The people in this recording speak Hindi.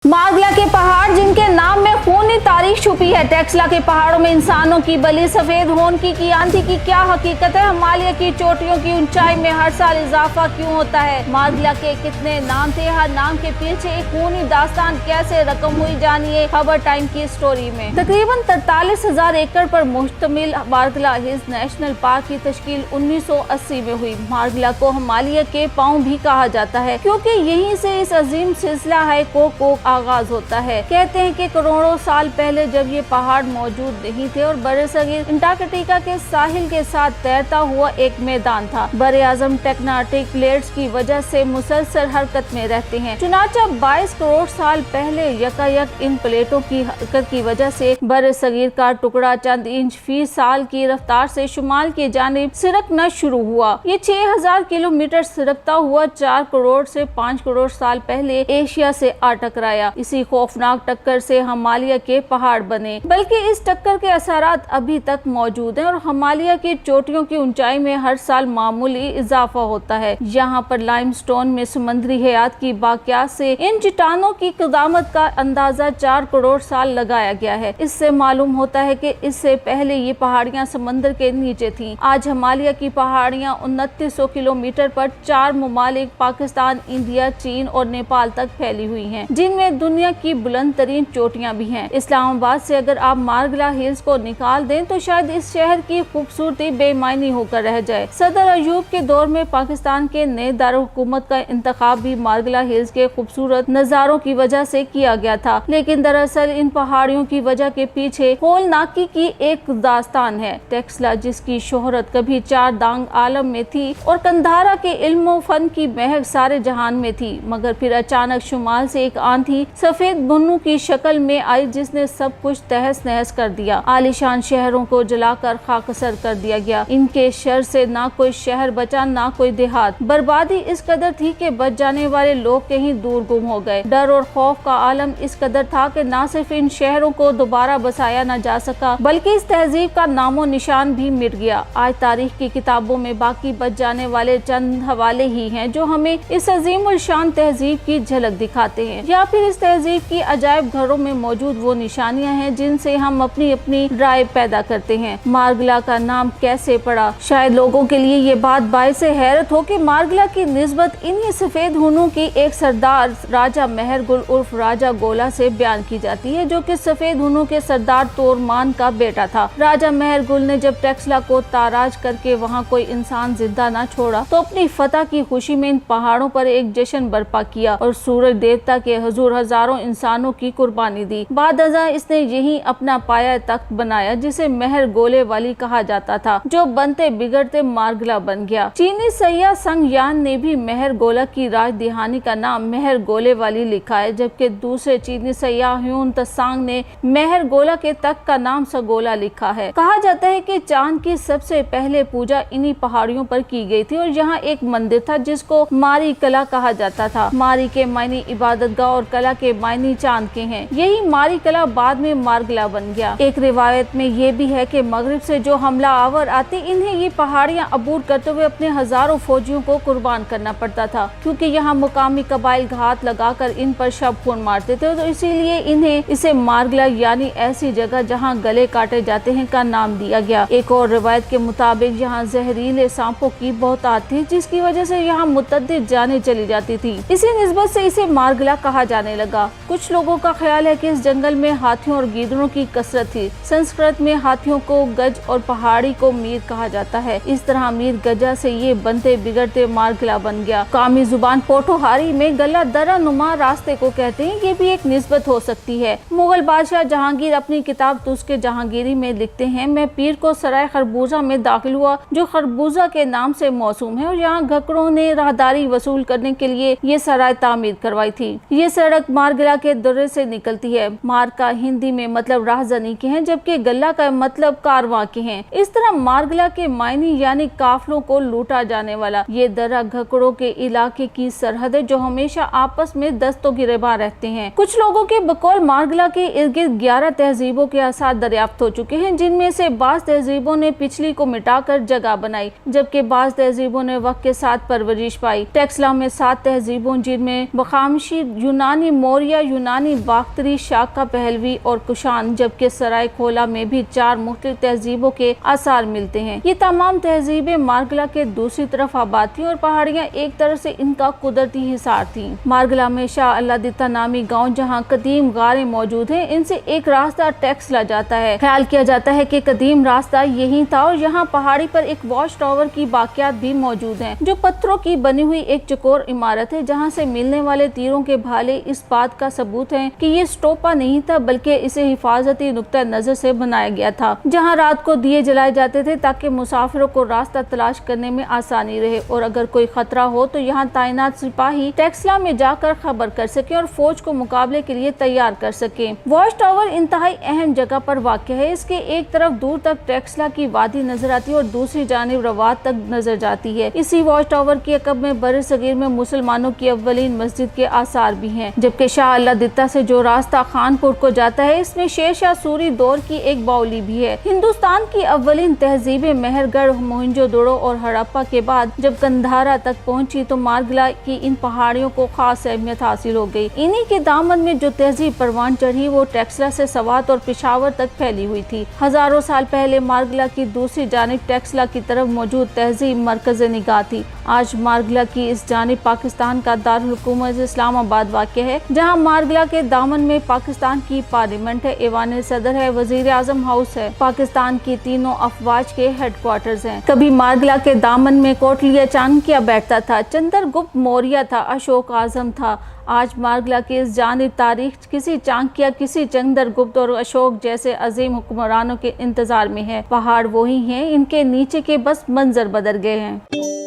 मार्गला के पहाड़ जिनके नाम में खूनी तारीख छुपी है। टेक्सला के पहाड़ों में इंसानों की बलि, सफेद होंकी की आंधी की क्या हकीकत है। हिमालय की चोटियों की ऊंचाई में हर साल इजाफा क्यों होता है। मार्गला के कितने नाम थे, हर नाम के पीछे एक खूनी दास्तान कैसे रकम हुई, जानिए खबर टाइम की स्टोरी में। तकरीबन 43,000 एकड़ पर मुश्तमिल मार्गला हिल्स नेशनल पार्क की तश्कील 1980 में हुई। मार्गला को हिमालय के पाँव भी कहा जाता है क्योंकि यहीं से इस अजीम सिलसिला है को आगाज होता है। कहते हैं कि करोड़ों साल पहले जब ये पहाड़ मौजूद नहीं थे और बरसगीर अंटार्कटिका के साहिल के साथ तैरता हुआ एक मैदान था। बरे आजम टेक्टोनिक प्लेट्स की वजह से मुसलसल हरकत में रहते हैं। चुनाचा 22 करोड़ साल पहले यकायक इन प्लेटों की हरकत की वजह से बरसगीर का टुकड़ा चंद इंच फी साल की रफ्तार से शुमाल की जानिब सिरकना शुरू हुआ। ये 6000 किलोमीटर सिरकता हुआ 4 करोड़ से 5 करोड़ साल पहले एशिया से आ टकराया। इसी खौफनाक टक्कर से हिमालय के पहाड़ बने, बल्कि इस टक्कर के असरात अभी तक मौजूद हैं और हिमालय की चोटियों की ऊंचाई में हर साल मामूली इजाफा होता है। यहाँ पर लाइमस्टोन में समुद्री हयात की बाकियात से इन चट्टानों की क़दामत का अंदाजा 4 करोड़ साल लगाया गया है। इससे मालूम होता है कि इससे पहले ये पहाड़ियाँ समंदर के नीचे थीं। आज हिमालय की पहाड़ियाँ 2900 किलोमीटर पर 4 ममालिक पाकिस्तान, इंडिया, चीन और नेपाल तक फैली हुई हैं, जिनमें दुनिया की बुलंद तरीन चोटियां भी हैं। इस्लामाबाद से अगर आप मार्गला हिल्स को निकाल दें तो शायद इस शहर की खूबसूरती बेमायनी होकर रह जाए। सदर अयूब के दौर में पाकिस्तान के नए दारुल-हुकूमत का इंतखाब भी मार्गला हिल्स के खूबसूरत नज़ारों की वजह से किया गया था, लेकिन दरअसल इन पहाड़ियों की वजह के पीछे होलनाकी की एक दास्तान है। टेक्सला जिसकी शोहरत कभी 4 दांग आलम में थी और कंधारा के इल्म व फन की महक सारे जहान में थी, मगर फिर अचानक शुमाल से एक आंधी सफेद बुन्नू की शक्ल में आई जिसने सब कुछ तहस नहस कर दिया। आलीशान शहरों को जलाकर खाकसर कर दिया गया। इनके शर से ना कोई शहर बचा, ना कोई देहात। बर्बादी इस कदर थी कि बच जाने वाले लोग कहीं दूर गुम हो गए। डर और खौफ का आलम इस कदर था कि ना सिर्फ इन शहरों को दोबारा बसाया न जा सका, बल्कि इस तहजीब का नामो निशान भी मिट गया। आज तारीख की किताबों में बाकी बच जाने वाले चंद हवाले ही हैं जो हमें इस अजीम और शान तहजीब की झलक दिखाते हैं, या फिर इस तहजीब की अजायब घरों में मौजूद वो निशानियां हैं जिनसे हम अपनी अपनी राय पैदा करते हैं। मार्गला का नाम कैसे पड़ा? शायद लोगों के लिए ये बात बाइस हैरत हो कि मार्गला की निस्बत इन्हीं सफेद हुनों की एक सरदार राजा मेहरगुल उर्फ राजा गोला से बयान की जाती है, जो कि सफेद हुनों के सरदार तोरमान का बेटा था। राजा मेहरगुल ने जब टेक्सला को ताराज करके वहाँ कोई इंसान जिंदा न छोड़ा तो अपनी फतह की खुशी में इन पहाड़ों पर एक जश्न बर्पा किया और सूरज देवता के हुजूर हजारों इंसानों की कुर्बानी दी। बाद अज़ां इसने यही अपना पाया तख्त बनाया जिसे मेहर गोले वाली कहा जाता था, जो बनते बिगड़ते मार्गला बन गया। चीनी सैयाह संग यान ने भी मेहर गोला की राजधानी का नाम मेहर गोले वाली लिखा है, जबकि दूसरे चीनी सैयाह ह्यून तसांग ने मेहर गोला के तख्त का नाम सगोला लिखा है। कहा जाता है कि चांद की सबसे पहले पूजा इन्हीं पहाड़ियों पर की गई थी और यहाँ एक मंदिर था जिसको मारी कला कहा जाता था। मारी के मायने इबादतगाह और कला के मायने चांद के हैं। यही मारी कला बाद में मार्गला बन गया। एक रिवायत में ये भी है कि मगरिब से जो हमला आवर आते इन्हें ये पहाड़ियाँ अबूर करते हुए अपने हजारों फौजियों को कुर्बान करना पड़ता था, क्योंकि यहाँ मुकामी कबाइल घात लगाकर इन पर शब खून मारते थे, तो इसीलिए इन्हें इसे मार्गला यानी ऐसी जगह जहाँ गले काटे जाते हैं का नाम दिया गया। एक और रिवायत के मुताबिक यहाँ जहरीले सांपों की बहुतात थी, जिसकी वजह से यहाँ मुतद्दिद जाने चली जाती थी। इसी निस्बत से इसे मार्गला कहा जाने लगा। कुछ लोगों का ख्याल है कि इस जंगल में हाथियों और गीदड़ों की कसरत थी। संस्कृत में हाथियों को गज और पहाड़ी को मीर कहा जाता है। इस तरह मीर गजा से ये बनते बिगड़ते मार्गला बन गया। कामी जुबान पोठोहारी में गला दरा नुमा रास्ते को कहते हैं, ये भी एक निस्बत हो सकती है। मुगल बादशाह जहांगीर अपनी किताब तुस्के जहांगीरी में लिखते हैं, मैं पीर को सराय खरबूजा में दाखिल हुआ जो खरबूजा के नाम से मौसूम है, और यहाँ घकड़ों ने राहदारी वसूल करने के लिए ये सराय तामीर करवाई थी। ये सड़क मार्गला के दर्रे से निकलती है। मार्का हिंद हिंदी में मतलब राहजनी के हैं, जबकि गल्ला का मतलब कारवां के हैं। इस तरह मारगला के मायने यानी काफलों को लूटा जाने वाला। ये दर्रा घकड़ों के इलाके की सरहद है जो हमेशा आपस में दस्तों गिरेबान रहते हैं। कुछ लोगों के बकौल मारगला के इर्द गिर्द 11 तहजीबों के आसार दरियाफ्त हो चुके हैं, जिनमें से बाज तहजीबों ने पिछली को मिटाकर जगह बनाई, जबकि बाज तहजीबों ने वक्त के साथ परवरिश पाई। टेक्सला में 7 तहजीबों जिनमें बखामशी, यूनानी मौर्य, यूनानी बाख्तरी, शाका पहलवी और कुशान, जबकि सराय खोला में भी 4 मुख्तलिफ तहजीबों के आसार मिलते हैं। ये तमाम तहजीबें मारगला के दूसरी तरफ आबाद थी और पहाड़ियाँ एक तरह से इनका कुदरती हिसार थी। मारगला में शाह अल्लादिता नामी गाँव जहाँ कदीम गारें मौजूद हैं, इनसे एक रास्ता टेक्सला जाता है। ख्याल किया जाता है कि कदीम रास्ता यही था और यहाँ पहाड़ी पर एक वॉच टावर की बाकियात भी मौजूद हैं, जो पत्थरों की बनी हुई एक चकोर इमारत है, जहाँ से मिलने वाले तीरों के भाले इस बात का सबूत है कि ये स्टोपा नहीं था, बल्कि इसे हिफाजती नुक्ता नजर से बनाया गया था, जहाँ रात को दिए जलाए जाते थे ताकि मुसाफिरों को रास्ता तलाश करने में आसानी रहे और अगर कोई खतरा हो तो यहाँ तैनात सिपाही टेक्सला में जाकर खबर कर सके और फौज को मुकाबले के लिए तैयार कर सके। वॉच टावर इंतहाई अहम जगह पर वाक़ है। इसके एक तरफ दूर तक टेक्सला की वादी नजर आती है और दूसरी जानिब रवात तक नजर जाती है। इसी वॉच टावर के अकब में बर सगीर में मुसलमानों की अव्वलीन मस्जिद के आसार भी हैं, जबकि शाह अल्लादिता से जो रास्ता खानपुर को जाता है, इसमें शेर शाह सूरी दौर की एक बाउली भी है। हिंदुस्तान की अव्वलीन तहजीबें मेहरगढ़, मोहनजोदड़ो और हड़प्पा के बाद जब कंधारा तक पहुंची तो मारगला की इन पहाड़ियों को खास अहमियत हासिल हो गई। इन्हीं के दामन में जो तहजीब परवान चढ़ी वो टेक्सला से सवात और पेशावर तक फैली हुई थी। हजारों साल पहले मारगला की दूसरी जानिब टेक्सला की तरफ मौजूद तहजीब मरकज़ निगाह थी। आज मारगला की इस जानिब पाकिस्तान का दारुल हुकूमत इस्लामाबाद वाक़ है, जहाँ मारगला के दामन में पाकिस्तान की पार्लियामेंट है, ऐवान सदर है, वजीर आजम हाउस है, पाकिस्तान की तीनों अफवाज के हेडक्वार्टर्स हैं। कभी मारगला के दामन में कोटलिया चाणक्य बैठता था, चंद्रगुप्त मौर्य था, अशोक आजम था। आज मारगला की इस जानिब तारीख किसी चाणक्य, किसी चंद्रगुप्त और अशोक जैसे अजीम हुक्मरानों के इंतजार में है। पहाड़ वही हैं, इनके नीचे के बस मंजर बदल गए हैं।